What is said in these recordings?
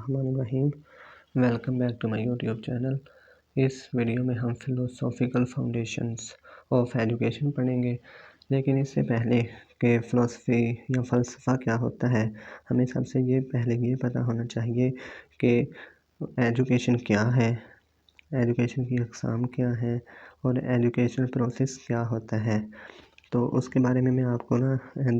बिस्मिल्लाहिर्रहमानिर्रहीम। Welcome back to my YouTube channel. इस video में हम फ़िलोसॉफ़िकल फाउंडेशंस ऑफ एजुकेशन पढ़ेंगे। लेकिन इससे पहले कि फ़िलासफ़ी या फ़लसफ़ा क्या होता है, हमें सबसे पहले ये पता होना चाहिए कि एजुकेशन क्या है, एजुकेशन की अक़साम क्या हैं और एजुकेशनल प्रोसेस क्या होता है। तो उसके बारे में मैं आपको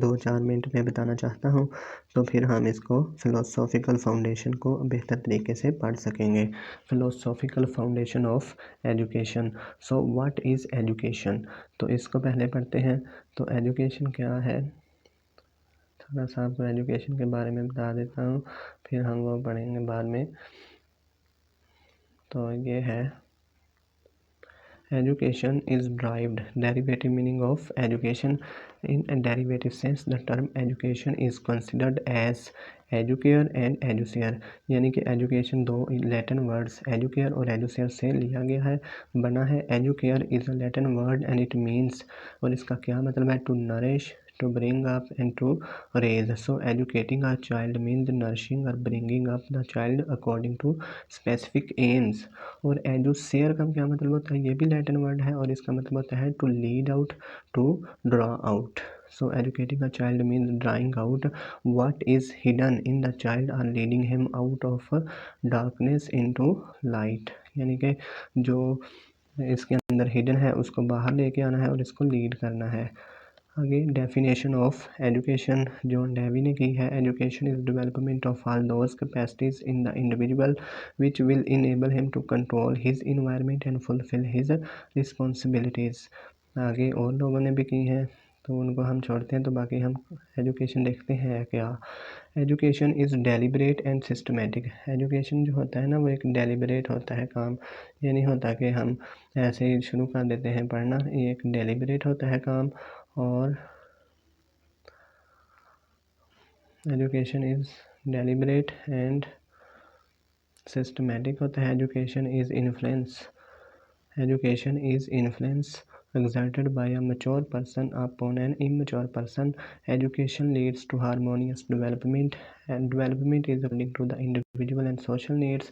2-4 मिनट में बताना चाहता हूँ, तो फिर हम इसको फ़िलोसॉफ़िकल फाउंडेशन को बेहतर तरीके से पढ़ सकेंगे। Philosophical foundation of education. So what is education, तो इसको पहले पढ़ते हैं। तो एजुकेशन क्या है, थोड़ा सा आपको एजुकेशन के बारे में बता देता हूँ, फिर हम वो पढ़ेंगे बाद में। तो ये है, education is derived derivative meaning of education. In a derivative sense, the term education is considered as educare and educere, यानी कि एजुकेशन दो लैटिन वर्ड्स एजुकेयर और एजुसेयर से लिया गया है, बना है। Educare is a Latin word and it means, और इसका क्या मतलब है, to nourish, to bring up and to raise. So educating a child means nourishing or bringing up the child according to specific aims. और एजुसेयर का क्या मतलब होता है, ये भी लैटिन वर्ड है और इसका मतलब होता है to lead out, to draw out. So educating a child means drawing out what is hidden in the child और leading him out of darkness into light, यानी कि जो इसके अंदर हिडन है उसको बाहर लेके आना है और इसको लीड करना है। आगे definition of education John Dewey ने की है। Education is development of all those capacities in the individual which will enable him to control his environment and fulfil his responsibilities. आगे और लोगों ने भी की हैं, तो उनको हम छोड़ते हैं। तो बाकी हम एजुकेशन देखते हैं क्या। Education is deliberate and systematic. Education जो होता है ना, वो एक डेलिब्रेट होता है काम, ये नहीं होता कि हम ऐसे ही शुरू कर देते हैं पढ़ना, ये एक डेलिब्रेट होता है काम। और education is deliberate and systematic होता है। Education is influence, education is influence exerted by a mature person upon an immature person. Education leads to harmonious development, and development is according to the individual and social needs.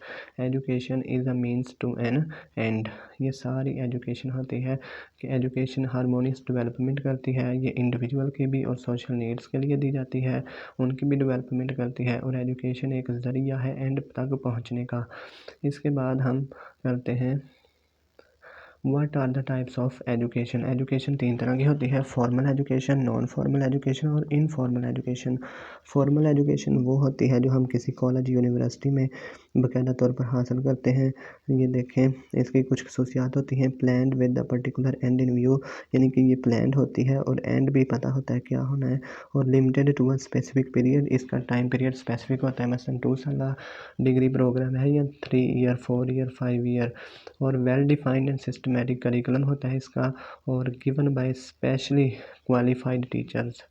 Education is a means to an end. ये सारी education होती है कि education harmonious development करती है, ये individual की भी और सोशल नीड्स के लिए दी जाती है, उनकी भी डेवलपमेंट करती है। और एजुकेशन एक ज़रिया है एंड तक पहुंचने का। इसके बाद हम करते हैं what are the types of education. Education 3 तरह की होती है, formal education, non formal education और इनफॉर्मल एजुकेशन। फॉर्मल एजुकेशन वो होती है जो हम किसी कॉलेज यूनिवर्सिटी में बाकायदा तौर पर हासिल करते हैं। ये देखें, इसकी कुछ खसूसियात होती हैं। Planned with the particular and in view, यानी कि ये प्लान्ड होती है और एंड भी पता होता है क्या होना है। और limited to a specific period, इसका टाइम पीरियड स्पेसिफिक होता है, मसलन 2 साल डिग्री प्रोग्राम है या 3 ईयर, 4 ईयर, 5 ईयर। और well defined and systematic curriculum होता है इसका, और given by specially qualified teachers,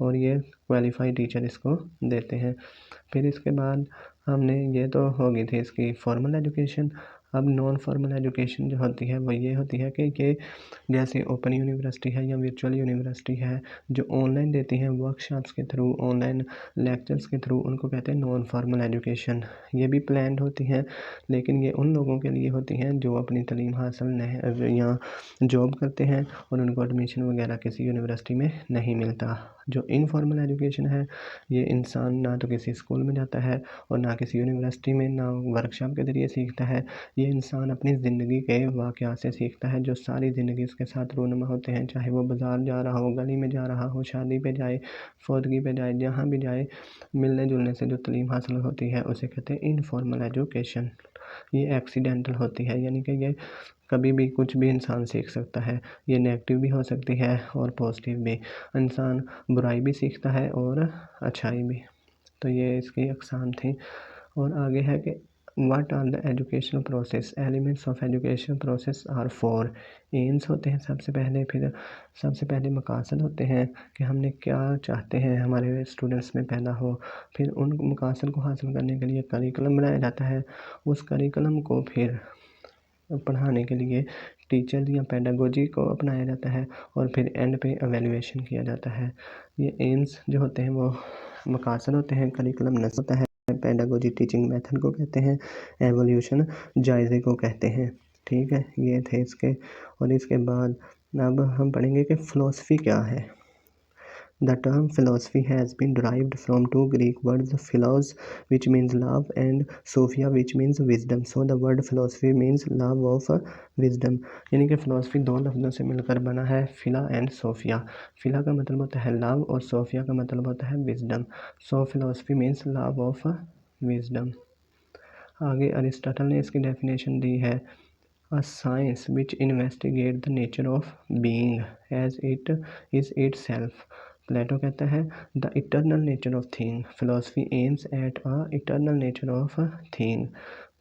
और ये क्वालिफाइड टीचर इसको देते हैं। फिर इसके बाद हमने, ये तो हो गई थी इसकी फॉर्मल एजुकेशन। अब नॉन फॉर्मल एजुकेशन जो होती है वो ये होती है कि जैसे ओपन यूनिवर्सिटी है या वर्चुअल यूनिवर्सिटी है, जो ऑनलाइन देती हैं वर्कशॉप्स के थ्रू, ऑनलाइन लेक्चर्स के थ्रू, उनको कहते हैं नॉन फॉर्मल एजुकेशन। ये भी प्लान्ड होती हैं, लेकिन ये उन लोगों के लिए होती हैं जो अपनी तालीम हासिल नहीं या जॉब करते हैं और उनको एडमिशन वगैरह किसी यूनिवर्सिटी में नहीं मिलता। जो इनफॉर्मल एजुकेशन है, ये इंसान ना तो किसी स्कूल में जाता है और ना किसी यूनिवर्सिटी में, ना वर्कशॉप के ज़रिए सीखता है। ये इंसान अपनी ज़िंदगी के वाक़यात से सीखता है, जो सारी ज़िंदगी उसके साथ रूनुमा होते हैं, चाहे वो बाज़ार जा रहा हो, गली में जा रहा हो, शादी पे जाए, फौतगी पे जाए, जहाँ भी जाए, मिलने जुलने से जो तालीम हासिल होती है उसे कहते हैं इनफॉर्मल एजुकेशन। ये एक्सीडेंटल होती है, यानी कि ये कभी भी कुछ भी इंसान सीख सकता है। ये नेगेटिव भी हो सकती है और पॉजिटिव भी, इंसान बुराई भी सीखता है और अच्छाई भी। तो ये इसकी अक़साम थी। और आगे है कि what are the educational process, elements of education process are 4 aims होते हैं सबसे पहले, फिर सबसे पहले मकासद होते हैं कि हमने क्या चाहते हैं हमारे स्टूडेंट्स में पैदा हो। फिर उन मकासद को हासिल करने के लिए करिकुलम बनाया जाता है, उस करिकुलम को फिर पढ़ाने के लिए टीचर या पेडागोजी को अपनाया जाता है, और फिर एंड पे एवेल्यूएशन किया जाता है। ये एम्स जो होते हैं वो मकासद होते हैं, करिकुलम नस्ल होता है। पेडागोजी टीचिंग मेथड को कहते हैं, एवोल्यूशन जायज़े को कहते हैं। ठीक है, ये थे इसके। और इसके बाद अब हम पढ़ेंगे कि फ़िलॉसफ़ी क्या है। The term philosophy has been derived from two Greek words, philos, which means love, and sophia, which means wisdom. So the word philosophy means love of wisdom. यानी कि philosophy दो लफ्ज़ों से मिलकर बना है, फिला एंड सोफिया। फिला का मतलब होता है लव और सोफिया का मतलब होता है wisdom. So philosophy means love of wisdom। आगे अरिस्टोटल ने इसकी डेफिनेशन दी है, a science which investigates the nature of being as it is itself। Plato कहता है the eternal nature of thing, philosophy aims at a eternal nature of thing.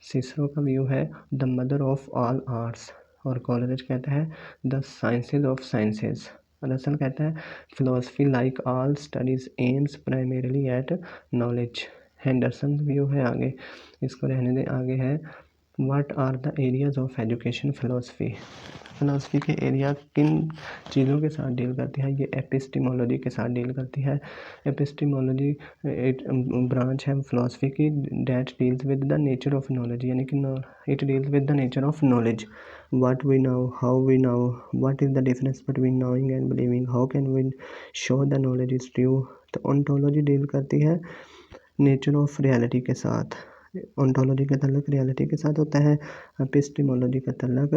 Cicero का view है the mother of all arts. और Coleridge कहता है the sciences of sciences. Russell कहता है philosophy like all studies aims primarily at knowledge. Henderson view है आगे, इसको रहने दें। आगे है what are the areas of education philosophy. Philosophy के एरिया किन चीज़ों के साथ डील करती है? ये एपिस्टिमोलॉजी के साथ डील करती है। एपिस्टिमोलॉजी एक ब्रांच है फ़िलासफ़ी की that deals with the nature of knowledge, यानी कि it deals with the nature of knowledge. What we know, how we know, what is the difference between knowing and believing, how can we show the knowledge is true. तो ontology डील करती है nature of reality के साथ। Ontology का तल्लुक reality के साथ होता है, एपिस्टिमोलॉजी का तल्लुक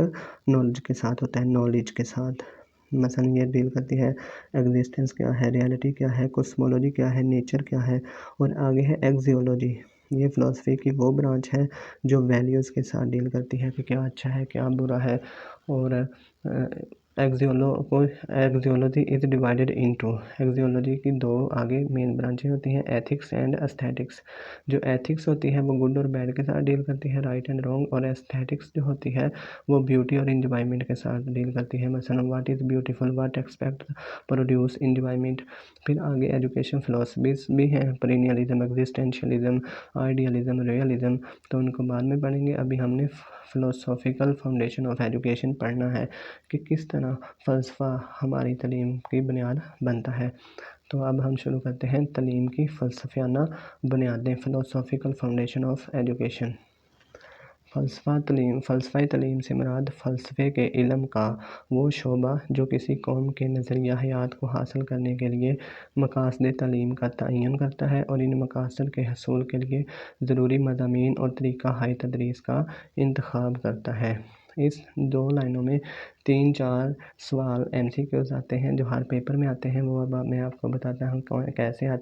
नॉलेज के साथ होता है, नॉलेज के साथ। मसलन ये डील करती है एग्जिस्टेंस क्या है, रियलिटी क्या है, कोस्मोलॉजी क्या है, नेचर क्या है। और आगे है एक्सियोलॉजी। ये फ़िलासफ़ी की वो ब्रांच है जो वैल्यूज़ के साथ डील करती है कि क्या अच्छा है, क्या बुरा है। और axiology is divided into, axiology की दो आगे मेन ब्रांचें होती हैं, एथिक्स एंड एस्थेटिक्स। जो एथिक्स होती है वो गुड और बैड के साथ डील करती है, राइट एंड रॉन्ग। और एस्थेटिक्स जो होती है वो ब्यूटी और इंजॉयमेंट के साथ डील करती है। मसलन what is beautiful, what expect produce enjoyment. फिर आगे एजुकेशन फ़िलासफ़ीज़ भी हैं, पीरियलिज्म, एग्जिस्टेंशियलिज्म, आइडियलिज्म, रियलिज्म। तो उनको बाद में पढ़ेंगे। अभी हमने फ़िलोसॉफ़िकल फाउंडेशन ऑफ एजुकेशन पढ़ना है कि किस तरह फ़लसफ़ा हमारी तालीम की बुनियाद बनता है। तो अब हम शुरू करते हैं तालीम की फ़लसफ़ियाना बुनियादें, फ़िलोसॉफ़िकल फाउंडेशन ऑफ एजुकेशन। फ़लसफ़ाए तालीम से मुराद फ़लसफ़े के इल्म का वो शोबा जो किसी कौम के नज़रिया हयात को हासिल करने के लिए मकासद तालीम का तयन करता है और इन मकासद के हसूल के लिए ज़रूरी मज़ामीन और तरीक़ा हाई तदरीस का इंतख़ाब करता है। इस दो लाइनों में 3-4 सवाल MCQs आते हैं जो हर पेपर में आते हैं। वो अब मैं आपको बताता हूँ कैसे आते हैं।